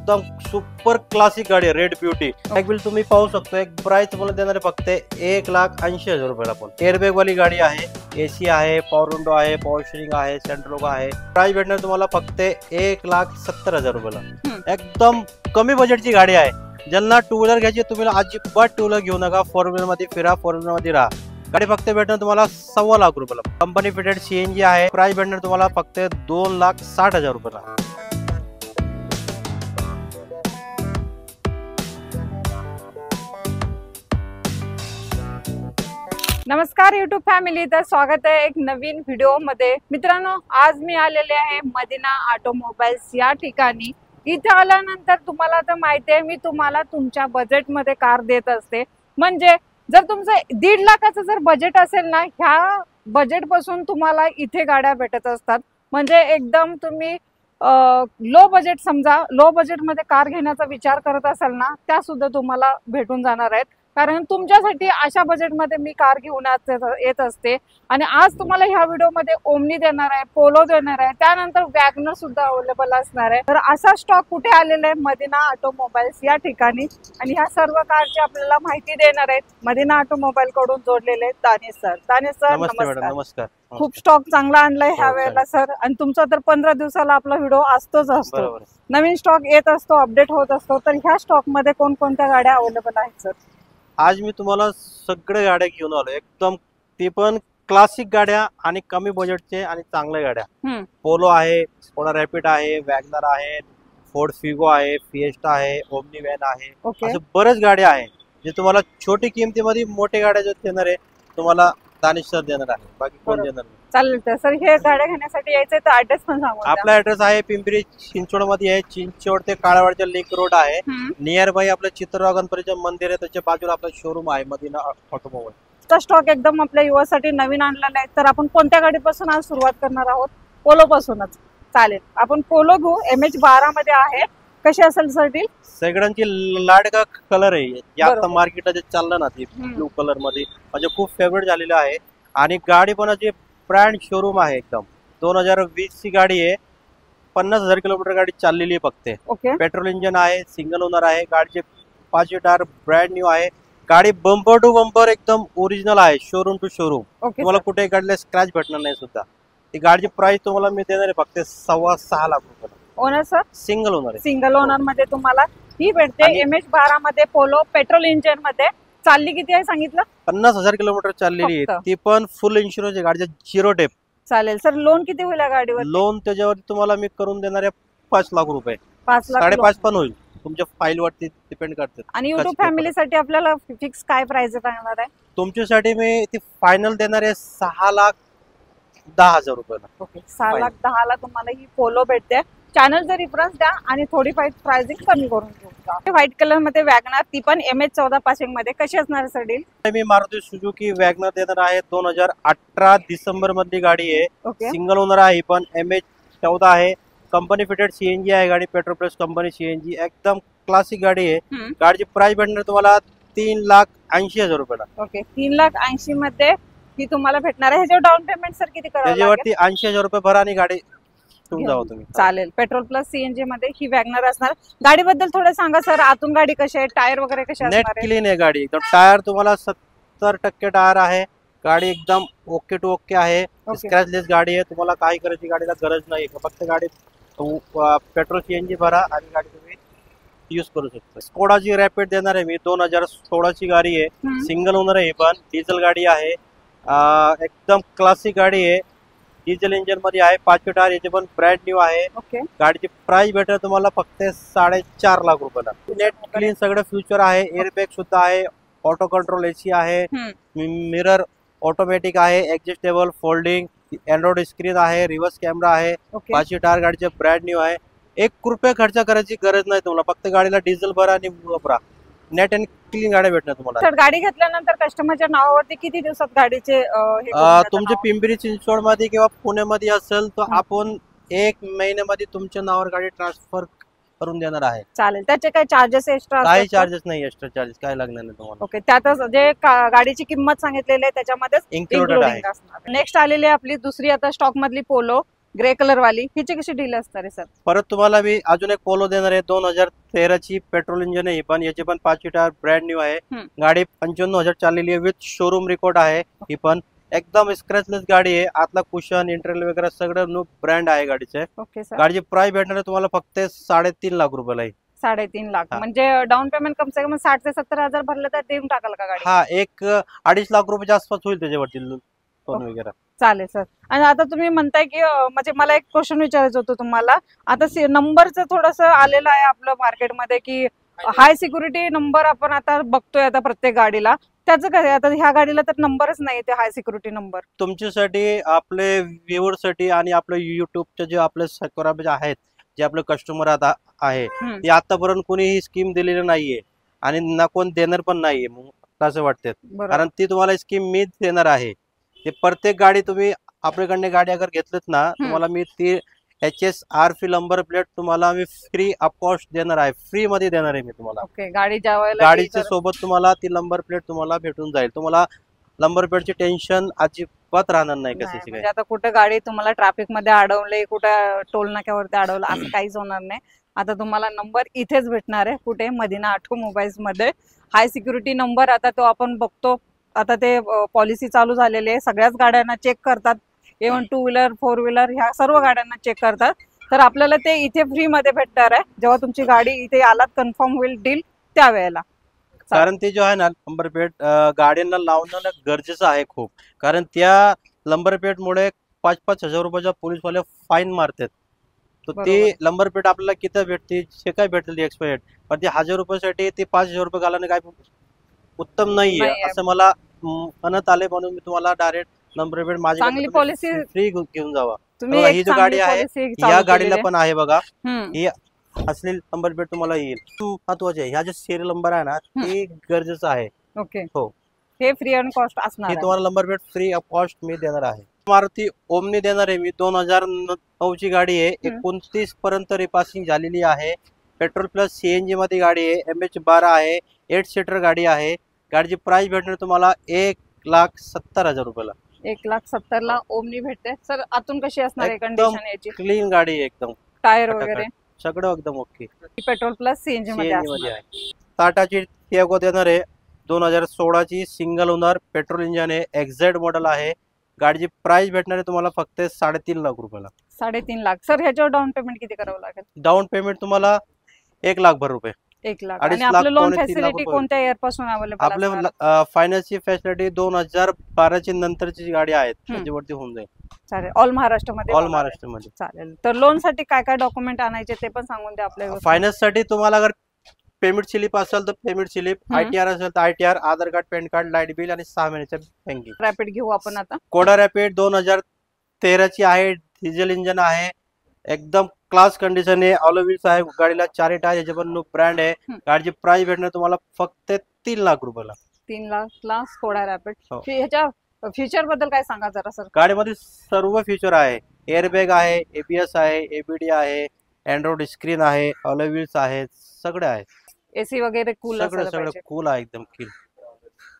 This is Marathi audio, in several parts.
एकदम सुपर क्लासिक गाडी आहे, रेड ब्युटी। बिल तुम्ही पाहू शकतो, एक प्राइस तुम्हाला देणार आहे फक्त 1,80,000 रुपयाला। पण एअरबॅग वाली गाडी आहे, एसी आहे, पॉवर विंडो आहे, पॉवर स्टीअरिंग आहे, सेंट्रल लॉक आहे। प्राइस भेटणार तुम्हाला फक्त 1,70,000 रुपयाला। एकदम कमी बजेटची गाडी आहे। ज्यांना टू व्हीलर घ्यायची तुम्ही अजिबात टू व्हीलर घेऊ नका, फोर व्हीलर मध्ये फिरा, फोर व्हीलर मध्ये राहा। गाडी फक्त भेटणार तुम्हाला 1,15,00,000 रुपयाला। कंपनी फिटेड सीएनजी आहे। प्राइस भेटणार तुम्हाला फक्त 2,60,000 रुपयाला। नमस्कार YouTube फॅमिली, तर स्वागत आहे एक नवीन व्हिडिओ मध्ये। मित्रांनो, आज मी आलेले आहे मदिना ऑटोमोबाईल्स या ठिकाणी। इथे आल्यानंतर तुम्हाला तर माहिती आहे, मी तुम्हाला तुमच्या बजेट मध्ये कार देत असते। म्हणजे जर तुमचं 1.5 लाखाचं जर बजेट असेल ना, ह्या बजेट पासून तुम्हाला इथे गाड्या भेटत असतात। म्हणजे एकदम तुम्ही लो बजेट, समजा लो बजेट मध्ये कार घेण्याचा विचार करत असाल ना, त्या सुद्धा तुम्हाला भेटून जाणार आहेत। कारण तुमच्यासाठी अशा बजेटमध्ये मी कार घेऊन येत असते। आणि आज तुम्हाला ह्या व्हिडिओमध्ये ओमनी देणार आहे, पोलो देणार आहे, त्यानंतर वॅगनर सुद्धा अवेलेबल असणार आहे। तर असा स्टॉक कुठे आलेला आहे? मदिना ऑटोमोबाईल्स या ठिकाणी। आणि ह्या सर्व कारची आपल्याला माहिती देणार आहेत मदिना ऑटोमोबाईल कडून जोडलेले दानिश सर। दानिश सर, नमस्कार। खूप स्टॉक चांगला आणलाय ह्या वेळेला सर। आणि तुमचा तर 15 दिवसाला आपला व्हिडिओ असतो, नवीन स्टॉक येत असतो, अपडेट होत असतो। तर ह्या स्टॉक मध्ये कोणकोणत्या गाड्या अवेलेबल आहेत सर? आज मी तुम्हाला सगळे गाड्या घेऊन आलो, एकदम ते पण क्लासिक गाड्या आणि कमी बजेटचे आणि चांगल्या गाड्या। पोलो आहे, स्कोडा रॅपिड आहे, वॅगनर आहे, फोर्ड फिगो आहे, फिएस्टा आहे, ओमनी व्हॅन आहे। असे बरेच गाड्या आहे जे तुम्हाला छोटी किमतीमध्ये मोठे गाड्या जे देणार आहे तुम्हाला दानिश सर देणार आहे, बाकी कोण देणार नाही। चालेल सर, हे गाड्या घेण्यासाठी यायचं तर ऍड्रेस पण सांगू। आपला ऍड्रेस आहे पिंपरी चिंचवड मध्ये आहे। चिंचवड ते काळावाडच्या लिंक रोड आहे। नियर बाय आपलं चित्रराव गणपतीचं मंदिर आहे, त्याच्या बाजूला आपलं शोरूम आहे मदिना ऑटोमोबाईल। स्टॉक एकदम आपल्या युवासाठी नवीन आणलेला आहे। तर आपण कोणत्या गाडीपासून आज सुरुवात करणार आहोत? पोलो पासूनच। चालेल, आपण पोलो घेऊ। MH12 मध्ये आहे। कशी असेल सर डील? सगळ्यांची लाडका कलर आहे, जे आता मार्केटला जे चाललं ना, ते ब्लू कलर मध्ये म्हणजे खूप फेवरेट झालेलं आहे। आणि गाडी पण अशी ब्रँड शोरूम आहे एकदम। 2020 ची गाडी आहे, 50,000 किलोमीटर गाडी चाललेली आहे फक्त। पेट्रोल इंजन आहे, सिंगल ओनर आहे। गाडीचे 5 टायर ब्रँड न्यू आहे। गाडी बंपर टू बंपर एकदम ओरिजिनल आहे, शोरूम टू शोरूम। तुम्हाला कुठे गाडीला स्क्रॅच भेटणार नाही सुद्धा। ती गाडीची प्राइस तुम्हाला मी देणार आहे फक्त 6.25 लाख रुपये। Owner sir? सिंगल ओनर आहे। सिंगल ओनर मध्ये तुम्हाला ही भेटते। MH12 मध्ये पोलो पेट्रोल इंजन मध्ये चालली किती आहे सांगितलं? 50,000 किलोमीटर चाललेली आहे, ती पण फुल इन्शुरन्स आहे, गाडीचा 0 टेप। चालेल सर, लोन किती होईल या गाडीवर? लोन त्याच्यावरती तुम्हाला मी करून देणार आहे 5 लाख रुपये। 5 लाख 5.5 पण होईल, तुमच्या फाईल वरती डिपेंड करते। आणि YouTube फॅमिली साठी आपल्याला फिक्स काय प्राइस राहणार आहे? तुमच्यासाठी मी ती फायनल देणार आहे 6,10,000 रुपयाला। 6,10,000 तुम्हाला ही पोलो भेटते। चॅनलचा रेफरन्स द्या आणि थोडी प्राइसिंग कमी करून घेऊ। व्हाईट कलर मध्ये वॅगनर, ती पण MH14 पासिंग मध्ये। कशी असणार सर डील? मी मारुती सुझुकी वॅगनर देणार आहे। 2018 डिसेंबर मधली गाडी आहे, सिंगल ओनर आहे, पण MH14 आहे। कंपनी फिटेड सीएनजी आहे गाडी, पेट्रोल प्लस कंपनी सीएनजी, एकदम क्लासिक गाडी आहे। गाडीची प्राइस भेटणार तुम्हाला 3,80,000 रुपयाला। 3,80,000 मध्ये ही तुम्हाला भेटणार आहे। ह्याच्यावर डाऊन पेमेंट सर किती करावं लागेल? त्याच्यावरती 80,000 रुपये भरा आणि गाडी तुम्ही। चालेल, पेट्रोल प्लस सीएनजी मध्ये ही वॅगनर असणार। गाडीबद्दल थोडं सांगा सर, आतून गाडी कशी आहे, टायर वगैरे कसे असणार? नेट क्लीन आहे गाडी एकदम। टायर तुम्हाला 70% टायर आहे। गाडी एकदम ओके टू ओके आहे, स्क्रॅचलेस गाडी आहे। तुम्हाला काही करायची गाडीला गरज नाही, फक्त गाडी पेट्रोल सीएनजी भरा आणि गाडी तुम्ही यूज करू शकता। स्कोडाची रॅपिड देणार आहे मी, 2016 ची गाडी आहे, सिंगल ओनर आहे, पण डिझेल गाडी आहे। एकदम क्लासिक गाडी आहे, डिझेल इंजन मध्ये आहे, 5 टायर, याचे पण ब्रँड न्यू आहे। गाडीची प्राइस भेटेल तुम्हाला फक्त 4.5 लाख रुपयाला। नेट क्लीन सगळं फ्युचर आहे, एअरबॅग सुद्धा आहे, ऑटो कंट्रोल एसी आहे, मिरर ऑटोमॅटिक आहे, ऍडजस्टेबल फोल्डिंग, अँड्रॉइड स्क्रीन आहे, रिव्हर्स कॅमेरा आहे, 5 टायर, गाडीचे ब्रँड न्यू आहे। 1 रुपया खर्च करायची गरज नाही तुम्हाला, फक्त गाडीला डिझेल भरा आणि वापरा। नेट अँड क्लीन गाडी भेटणार तुम्हाला। सर, गाडी घेतल्यानंतर कस्टमरच्या नावावरती किती दिवसात गाडीचे तुमचे पिंपरी चिंचवड मध्ये किंवा पुण्यामध्ये असेल तर आपण 1 महिन्यामध्ये तुमच्या नावावर गाडी ट्रान्सफर करून देणार आहे। चालेल, त्याचे काही चार्जेस एक्स्ट्रा? काही चार्जेस नाही, एक्स्ट्रा चार्जेस काय लागणार नाही तुम्हाला। त्यातच जे गाडीची किंमत सांगितलेली आहे त्याच्यामध्येच इन्क्लुडेड आहे। नेक्स्ट आलेली आपली दुसरी आता स्टॉक मधली पोलो ग्रे कलर वाली हिची कशी डील असणार आहे सर? परत तुम्हाला मी अजून एक पोलो देणार आहे, 2013 ची पेट्रोल इंजिन आहे ही पण, याची पण 5 टायर ब्रँड न्यू आहे. गाडी 55,000 चाललेली आहे, विथ शोरूम रेकॉर्ड आहे. ही पण एकदम स्क्रॅचलेस गाडी आहे. आतला कुशन इंटेरियर वगैरे सगळं न्यू ब्रँड आहे गाडीचे. Okay sir. गाडीची प्राइस भेटणार आहे तुम्हाला फक्त 3.5 लाख रुपयाला आहे. 3.5 लाख म्हणजे डाऊन पेमेंट कम से कम 60 ते 70 हजार भरलं तर देऊन टाकाल का गाडी? हा, 1-2.5 लाख रुपयाच्या आसपास होईल त्याच्यावरती लोन वगैरे. चालेल सर. आणि आता तुम्ही म्हणताय की म्हणजे मला एक क्वेश्चन विचारायचं होतं तुम्हाला. आता नंबरचं थोडंसं आलेलं आहे आपलं मार्केटमध्ये की हाय सिक्युरिटी नंबर आपण आता बघतोय आता प्रत्येक गाडीला. त्याचं काय आता ह्या गाडीला तर नंबरच नाही ते हाय सिक्युरिटी नंबर. तुमच्यासाठी, आपले व्ह्युअरसाठी आणि आपले युट्यूबचे जे आपले सबस्क्रायबर आहेत, जे आपले कस्टमर आता आहे, ते आतापर्यंत कोणी ही स्कीम दिलेली नाहीये आणि ना कोण देणार पण नाहीये असं वाटतं. कारण ती तुम्हाला स्कीम मी देणार आहे. ते प्रत्येक गाडी तुम्ही आपल्याकडनं गाडी अगर घेतलीत ना, तुम्हाला मी ती HSRP नंबर प्लेट तुम्हाला मी फ्री ऑफ कॉस्ट देणार आहे. फ्री मध्ये देणार आहे मी तुम्हाला. ओके. गाडी गाडीच्या सोबत तुम्हाला ती नंबर प्लेट तुम्हाला भेटून जाईल. तुम्हाला नंबर प्लेटची टेन्शन अजिबात राहणार नाही कशाची. म्हणजे आता कुठे गाडी तुम्हाला ट्रॅफिक मध्ये अडवले, कुठे टोल नाक्यावरती अडवलं असं काहीच होणार नाही. आता तुम्हाला नंबर इथेच भेटणार आहे, कुठे? मदिना ऑटोमोबाईल्स मध्ये. हाय सिक्युरिटी नंबर आता तो आपण बघतो. आता ते पॉलिसी चालू झालेली आहे, सगळ्याच गाड्यांना चेक करतात. इव्हन 2 व्हीलर 4 व्हीलर ह्या सर्व गाड्यांना चेक करतात. तर आपल्याला ते इथे फ्री मध्ये भेटणार आहे जेव्हा तुमची गाडी इथे आलात कन्फर्म होईल डील त्यावेळेला. कारण ते जो आहे ना नंबर प्लेट गाड्यांना लावणं गरजेचं आहे खूप. कारण त्या नंबर प्लेट मुळे 5-5 हजार रुपयाच्या पोलीसवाले फाईन मारतात. तर ती नंबर प्लेट आपल्याला किती भेटते, जे काय भेटते एक्सपायर्ड, पण ते 1000 रुपयासाठी ते 5,000 रुपये घालणं काय उत्तम नाहीये असं मला म्हणत आले. म्हणून मी तुम्हाला डायरेक्ट नंबर प्लेट माझी चांगली पॉलिसी फ्री घेऊन जावा. ही जो गाडी आहे या गाडीला पण आहे बघा, ही असली नंबर प्लेट तुम्हाला येईल. महत्वाचे ह्या जे सिरियल नंबर आहे ना ते गरजेचं आहे. ओके. हो, हे फ्री ऑन कॉस्ट असणार. हे तुम्हाला number plate free of cost me देणार आहे. मारुती ओमनी देणार आहे मी. 2009 ची गाडी आहे. 29 पर्यंत रिपासिंग झालेली आहे. पेट्रोल प्लस CNG मध्ये गाडी आहे. MH12 आहे. 8 सीटर गाडी आहे. गाडीची प्राइस भेटणार तुम्हाला 1,70,000 रुपयाला. 1,70,000 ला ओमनी भेटते. सर आतून कशी असणार आहे कंडिशन याची? क्लीन गाडी आहे एकदम. टायर वगैरे सगळं एकदम ओके. पेट्रोल प्लस CNG मध्ये आहे. टाटाची टियागो देणार आहे. 2016 ची सिंगल ओनर पेट्रोल इंजिन आहे. एक्झॅक्ट मॉडेल आहे. गाडीची प्राइस भेटणार आहे तुम्हाला फक्त 3.5 लाख रुपयाला. 3.5 लाख. सर ह्याच्यावर डाऊन पेमेंट किती करावं लागेल? डाऊन पेमेंट तुम्हाला 1 लाख भर रुपये. 1 लाख. आणि आपलं लोन फॅसिलिटी कोणत्या इयर पासून अवेलेबल? आपल्या फायनान्सची फॅसिलिटी 2012 ची नंतरची गाडी आहेत त्याच्यावरती होऊन जाईल. चालेल. ऑल महाराष्ट्रामध्ये? ऑल महाराष्ट्रामध्ये. चालेल. तर लोन साठी काय काय डॉक्युमेंट आणायचे ते पण सांगून द्या आपल्याला. फायनान्स साठी तुम्हाला अगर पेमेंट स्लिप असेल तर पेमेंट स्लिप, ITR असेल तर ITR, Aadhaar card, PAN card, light bill आणि 6 महिन्याच्या बँकिंग. रॅपिड घेऊ आपण आता. कोडा रॅपिड 2013 ची आहे. डिझेल इंजन आहे. एकदम क्लास कंडिशन आहे. ऑल व्हील्स आहे गाडीला. 4 टायर याचे पण ब्रँड आहे. गाडीची प्राइस भेटणार तुम्हाला फक्त 3 लाख रुपयाला. 3 लाख ला कोडा रॅपिड. ह्याच्या फीचर बद्दल काय सांगा जरा सर? गाडीमध्ये सर्व फीचर आहे. एअरबॅग आहे, ABS आहे, ABD आहे, अँड्रॉइड स्क्रीन आहे, ऑल व्हील्स आहे, सगळे आहे. AC वगैरे कूल सगळं कूल आहे एकदम क्लीन.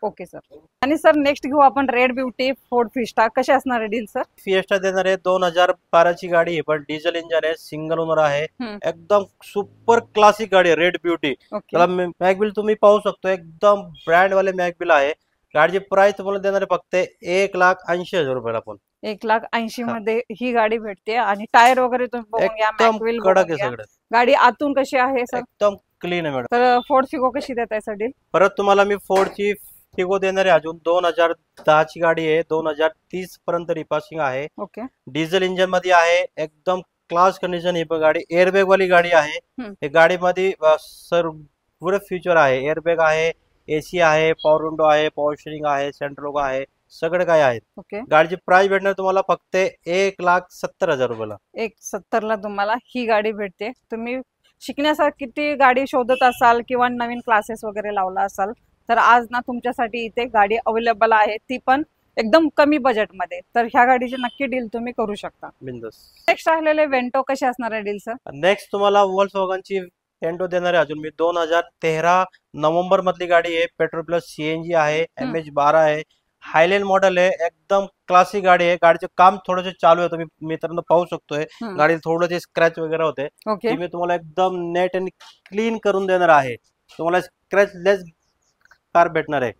Okay sir. आणि सर नेक्स्ट घेऊ आपण रेड ब्युटी फोर्ड फिस्टा. कशी असणार आहे डील सर? फिएस्टा देणार आहे. 2012 ची गाडी आहे पण डिझेल इंजन आहे. सिंगल ओनर आहे. एकदम सुपर क्लासिक गाडी आहे रेड ब्युटी. त्याला मॅगबिल तुम्ही पाहू शकतो. एकदम ब्रँड वाले मॅगबिल आहे. गाडीची प्राइस तुम्हाला देणार आहे फक्त 1,80,000 रुपयाला. पण 1,80,000 मध्ये ही गाडी भेटते. आणि टायर वगैरे तुम्ही बघून घ्या. मॅगबिल कडक आहे सगळं. गाडी आतून कशी आहे सर? एकदम क्लीन आहे मॅडम. तर फोर्ड फिगो कशी देत आहे सर डील? परत तुम्हाला मी फोर्डची फिगो देणार आहे. अजून 2010 ची गाडी आहे. 2030 पर्यंत रिपासिंग आहे. ओके. डिझेल इंजन मध्ये आहे. एकदम क्लास कंडिशन ही गाडी. एअरबॅग वाली गाडी आहे. हे गाडीमध्ये सर्व फीचर आहे. एअरबॅग आहे, AC आहे, पॉवर विंडो आहे, पॉवर स्टीअरिंग आहे, सेंट्रल लॉक आहे, सगळे काय आहेत. गाडीची प्राइस भेटणार तुम्हाला फक्त 1,70,000 रुपयाला. 1,70,000 ला तुम्हाला ही गाडी भेटते. तुम्ही शिकण्यासाठी गाडी शोधत असाल किंवा नवीन क्लासेस वगैरे लावला असाल तर आज ना तुमच्यासाठी इथे गाडी अवेलेबल आहे, ती पण एकदम कमी बजेटमध्ये. तर ह्या गाडीची नक्की डील तुम्ही करू शकता. नेक्स्ट राहिलेले वेंटो कसे असणार आहे डील सर? नेक्स्ट तुम्हाला वॉल्क्सवॅगनची वेंटो देणार आहे. अजून मी 2013 नोव्हेंबर मधली गाडी आहे. पेट्रोल प्लस CNG आहे. MH12 आहे. हायलँड मॉडेल आहे, एकदम क्लासिक गाडी आहे. गाडीचं काम थोडंसं चालू आहे, तुम्ही मित्रांनो पाहू शकतोय. गाडीला थोडंसे स्क्रॅच वगैरे होते, ओके ती मी तुम्हाला एकदम नेट आणि क्लीन करून देणार आहे. तुम्हाला स्क्रॅच लेस कार भेटणार आहे.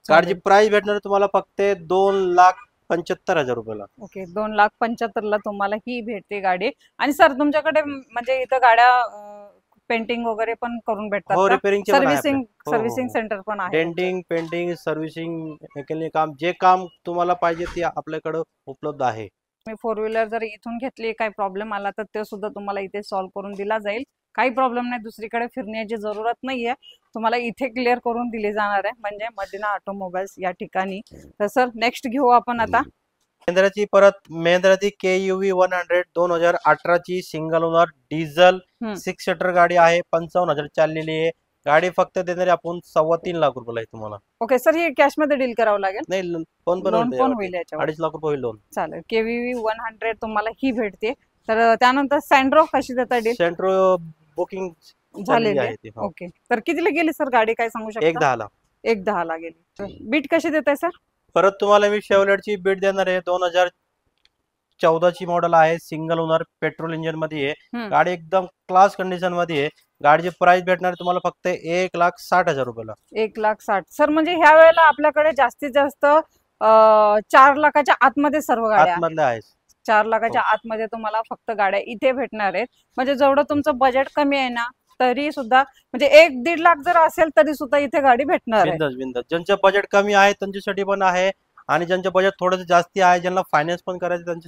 गाडीची प्राइस भेटणार आहे तुम्हाला फक्त 2,75,000 रुपयाला. ओके 2,75,000 तुम्हाला ही भेटते गाडी. आणि सर तुमच्याकडे म्हणजे इथं गाड्या पेंटिंग वगैरे पण करून भेटतात हो, का? रिपेअरिंग सर्व्हिसिंग सेंटर पण आहे. डेंटिंग, पेंटिंग, सर्व्हिसिंग, मेकॅनिक काम, जे काम तुम्हाला पाहिजे ते आपल्याकडे उपलब्ध आहे. तुम्ही 4 व्हीलर जर इथून घेतली, काही प्रॉब्लेम आला तर ते सुद्धा तुम्हाला इथे सॉल्व्ह करून दिला जाईल. काही प्रॉब्लेम नाही, दुसरीकडे फिरण्याची जरूरत नाहीये, तुम्हाला इथे क्लिअर करून दिली जाणार आहे, म्हणजे मदिना ऑटोमोबाईल्स या ठिकाणी. तर सर नेक्स्ट घेऊ आपण आता महिंद्राची KUV 100 2018 ची सिंगल ओनर डिझेल 6 सीटर गाडी आहे. 55,000 चाललेली आहे. गाडी फक्त देणारे आपण 3.25 लाख रुपयाला आहे तुम्हाला. ओके सर, हे कॅश मध्ये डील करावं लागेल? नाही, लोन पण होईल याच्यावर. 2.5 लाख रुपये होईल लोन. चालेल. KUV 100 तुम्हाला ही भेटते. तर त्यानंतर सँड्रो कशी देता डील? सँड्रो बुकिंग झालेली आहे. ओके, तर कितीला गेली सर गाडी, काय सांगू शकता? 1.10 1.10 गेली. बीट कशी देताय सर? परत तुम्हाला मी शेवलेटची बीट देणार आहे. 2014 ची मॉडेल आहे, सिंगल ओनर, पेट्रोल इंजिन मध्ये आहे. गाडी एकदम क्लास कंडिशन मध्ये आहे. गाडीची प्राइस भेटणार तुम्हाला फक्त 1,60,000 रुपयाला. 1,60,000 सर, म्हणजे ह्या वेळेला आपल्याकडे जास्तीत जास्त 4 लाखाच्या आतमध्ये सर्व गाड्या आतमधल्या आहेत. 4 लाखाच्या आतमध्ये तुम्हाला फक्त गाड्या इथे भेटणार आहेत. म्हणजे जेवढं तुमचं बजेट कमी आहे ना, तरी सुद्धा म्हणजे 1-1.5 लाख जर असेल तरी सुद्धा इथे गाडी भेटणार आहे. बिंदास. ज्यांचं बजेट कमी आहे त्यांच्यासाठी पण आहे, आणि ज्यांचं बजेट थोडंसं जास्ती आहे, ज्यांना फायनान्स पण करायचं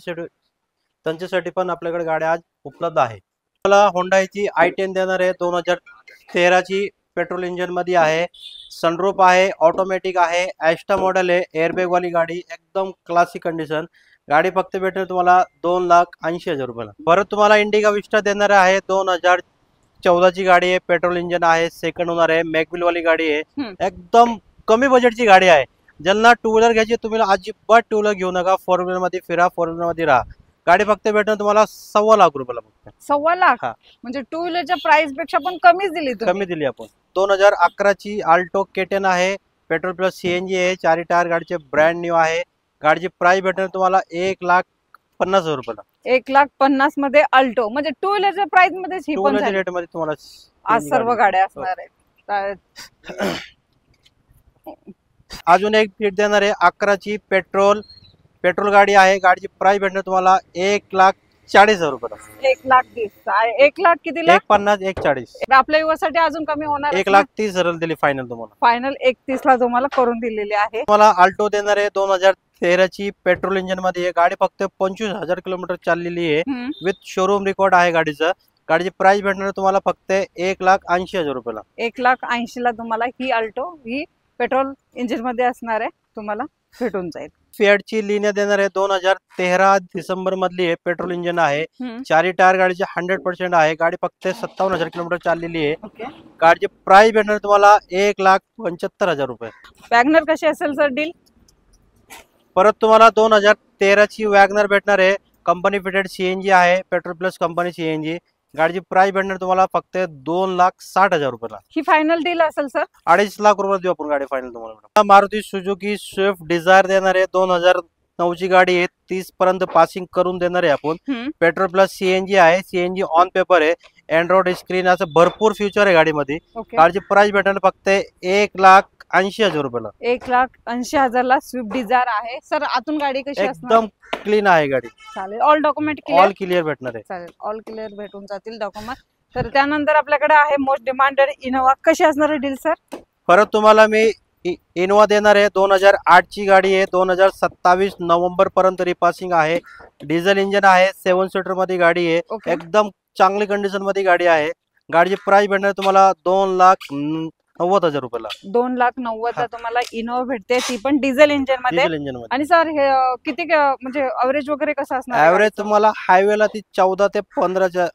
त्यांच्यासाठी पण आपल्याकडे गाड्या आज उपलब्ध आहे. मला होंडाची i10 देणार आहे. 2013 ची पेट्रोल इंजिन मध्ये आहे. सनरूफ आहे, ऑटोमॅटिक आहे, ॲस्टा मॉडेल आहे, एअरबॅग वाली गाडी, एकदम क्लासिक कंडिशन. गाडी फक्त भेटेल तुम्हाला 2,80,000 रुपयाला. परत तुम्हाला इंडिका विस्टा देणार आहे. 2014 ची गाडी आहे, पेट्रोल इंजिन आहे, सेकंड ओनर आहे, मॅकबिल वाली गाडी आहे. एकदम कमी बजेटची गाडी आहे. ज्यांना 2 व्हीलर घ्यायची, तुम्ही अजिबात 2 व्हीलर घेऊ नका. 4 व्हीलर मध्ये फिरा, 4 व्हीलर मध्ये राहा. गाडी फक्त भेटणार तुम्हाला 1.25 लाख रुपयाला. फक्त 1.25 लाख, म्हणजे 2 व्हीलरच्या प्राइस पेक्षा पण कमीच दिली तुम्ही. कमी दिली आपण. 2011 ची आल्टो K10 आहे, पेट्रोल प्लस CNG आहे, 4 टायर गाडीचे ब्रँड न्यू आहे. गाडीची प्राइस भेटणार तुम्हाला 1,50,000 रुपयाला. 1,50,000 मध्ये अल्टो, म्हणजे 2 व्हीलरच्या प्राइस मध्ये ही पण रेट मध्ये तुम्हाला आज सर्व गाड्या असणार आहेत. अजून एक भेट देणार आहे. 11 ची पेट्रोल गाडी आहे. गाडीची प्राइस भेटणार तुम्हाला 1,40,000 रुपयाला. 1,30,000. 1 लाख कितीला? 1,50,000, 1,40,000. आपल्या युवासाठी अजून कमी होणार? 1,30,000 दिली फायनल तुम्हाला. फायनल 31 ला तुम्हाला करून दिलेली आहे. तुम्हाला आल्टो देणार आहे. 2013 ची पेट्रोल इंजिन मध्ये आहे. गाडी फक्त 25,000 किलोमीटर चाललेली आहे. विथ शोरूम रेकॉर्ड आहे गाडीचं. गाडीची प्राइस भेटणार तुम्हाला फक्त 1,80,000 रुपयाला. 1,80,000 ला तुम्हाला ही अल्टो, ही पेट्रोल इंजिन मध्ये असणार आहे, तुम्हाला भेटून जाईल. फिएटची लिनिया देणार आहे. 2013 डिसेंबर मधली आहे, पेट्रोल इंजिन आहे, 4 टायर गाडीचे 100% आहे. गाडी फक्त 57,000 किलोमीटर चाललेली आहे. गाडीची प्राइस भेटणार तुम्हाला 1,75,000 रुपये. वॅगनर कशी असेल सर डील? परत तुम्हाला 2013 ची वॅगनर भेटणार आहे. कंपनी फिटेड CNG आहे, पेट्रोल प्लस कंपनी CNG. गाडीची प्राइस भेटणार तुम्हाला फक्त 2,60,000 रुपयाला. ही फायनल डील असेल सर? 2.5 लाख रुपये देऊ आपण गाडी फायनल तुम्हाला. मारुती सुझुकी स्विफ्ट डिझायर देणार आहे. 2009 ची गाडी आहे. 30 पर्यंत पासिंग करून देणार आहे आपण. पेट्रोल प्लस CNG आहे, CNG ऑन पेपर आहे, अँड्रॉइड स्क्रीन, असं भरपूर फ्युचर आहे गाडीमध्ये. गाडीची प्राइस भेटणार फक्त 1,80,000 रुपयाला. 1,80,000 ला स्विफ्ट डिझायर आहे. सर आतून गाडी कशी असणार? एकदम क्लीन आहे गाडी. चालेल. ऑल डॉक्युमेंट ऑल क्लिअर भेटणार आहे. चालेल, ऑल क्लिअर भेटून जातील डॉक्युमेंट. तर त्यानंतर आपल्याकडे आहे मोस्ट डिमांडेड इनोवा. कशी असणार आहे डील सर? परत तुम्हाला मी इनोवा देणार आहे. 2008 ची गाडी आहे. 2027 नोव्हेंबर पर्यंत रिपासिंग आहे. डिझेल इंजिन आहे, 7 सीटर मध्ये गाडी आहे. एकदम चांगली कंडिशन मध्ये गाडी आहे. गाडीची प्राइस भेटणार तुम्हाला 2,90,000 रुपयाला. 2,90,000 तुम्हाला इनोवा भेटते, ती पण डिझेल इंजिन मध्ये. आणि सर हे किती म्हणजे ॲव्हरेज वगैरे कसं असणार? ॲव्हरेज तुम्हाला हायवेला ती 14 ते 15च्या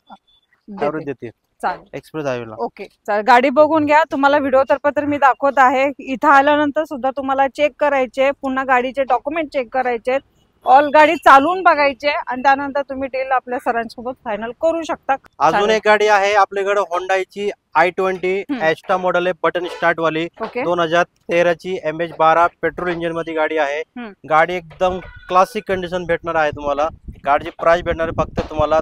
ॲव्हरेज देते. चालेल, एक्सप्रेस हायवेला. ओके, चालेल. गाडी बघून घ्या. तुम्हाला व्हिडिओ तर मी दाखवत आहे. इथं आल्यानंतर सुद्धा तुम्हाला चेक करायचे, पुन्हा गाडीचे डॉक्युमेंट चेक करायचे. ऑल गाडी चालवून बघायची आहे आणि त्यानंतर तुम्ही डील आपल्या सरांसोबत फायनल करू शकता. अजून चालेल. एक गाडी आहे आपल्याकडे होंडाईची i20 ॲस्टा मॉडेल आहे, बटन स्टार्ट वाली. ओके 2013 ची MH12 पेट्रोल इंजिन मध्ये गाडी आहे. गाडी एकदम क्लासिक कंडिशन भेटणार आहे तुम्हाला. गाडीची प्राइस भेटणार आहे फक्त तुम्हाला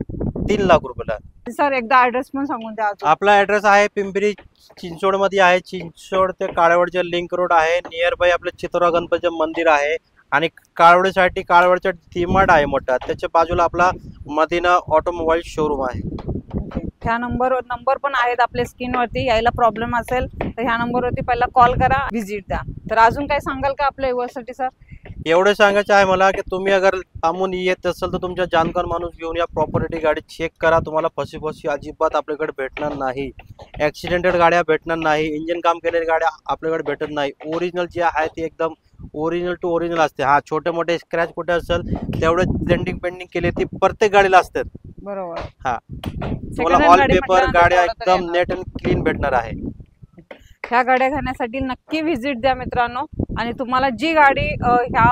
3 लाख रुपयाला. सर एकदा ऍड्रेस पण सांगून द्या अजून. आपला ऍड्रेस आहे पिंपरी चिंचवड मध्ये आहे. चिंचवड ते काळवडचे लिंक रोड आहे. नियर बाय आपलं चित्रा गणपती मंदिर आहे आणि काळवडीसाठी काळवडचा डीमार्ट आहे मोठा. त्याच्या बाजूला आपला मदिना ऑटोमोबाईल शोरूम आहे. ह्या नंबर पण आहेत आपल्या स्क्रीनवरती. यायला प्रॉब्लेम असेल तर ह्या नंबरवरती पहिला कॉल करा, व्हिजिट द्या. तर अजून काय सांगाल का आपल्या व्ह्युअर्ससाठी सर? एवढे सांगायचे आहे मला की तुम्ही अगर थांबून येत असेल तर तुमच्या जाणकार माणूस घेऊन या. प्रॉपर्टी गाडी चेक करा. तुम्हाला फसी अजिबात आपल्याकडे भेटणार नाही. ऍक्सिडेंटेड गाड्या भेटणार नाही. इंजिन काम केलेल्या गाड्या आपल्याकडे भेटत नाही. ओरिजिनल जे आहे ते एकदम ओरिजिनल टू ओरिजिनल असते. हा छोटे मोठे स्क्रॅच कुठे असेल तेवढे डेंटिंग पेंटिंग केले ती प्रत्येक गाडीला असतात. बरोबर. हा तुम्हाला ऑल पेपर गाड्या एकदम नेट अँड क्लीन भेटणार आहे. ह्या गाड्या घेण्यासाठी नक्की व्हिजिट द्या मित्रांनो. आणि तुम्हाला जी गाडी ह्या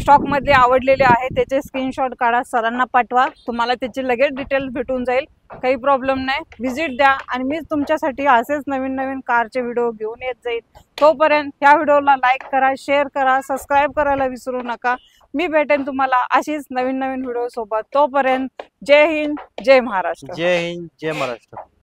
स्टॉक मध्ये आवडलेली आहे त्याचे स्क्रीनशॉट काढा, सरांना पाठवा. तुम्हाला त्याची लगेच डिटेल भेटून जाईल. काही प्रॉब्लेम नाही. व्हिजिट द्या आणि मी तुमच्यासाठी असेच नवीन नवीन कारचे व्हिडिओ घेऊन येत जाईल. तोपर्यंत ह्या व्हिडिओला लाईक करा, शेअर करा, सबस्क्राईब करायला विसरू नका. मी भेटेन तुम्हाला अशीच नवीन नवीन व्हिडिओ सोबत. तोपर्यंत जय हिंद, जय महाराष्ट्र. जय हिंद, जय महाराष्ट्र.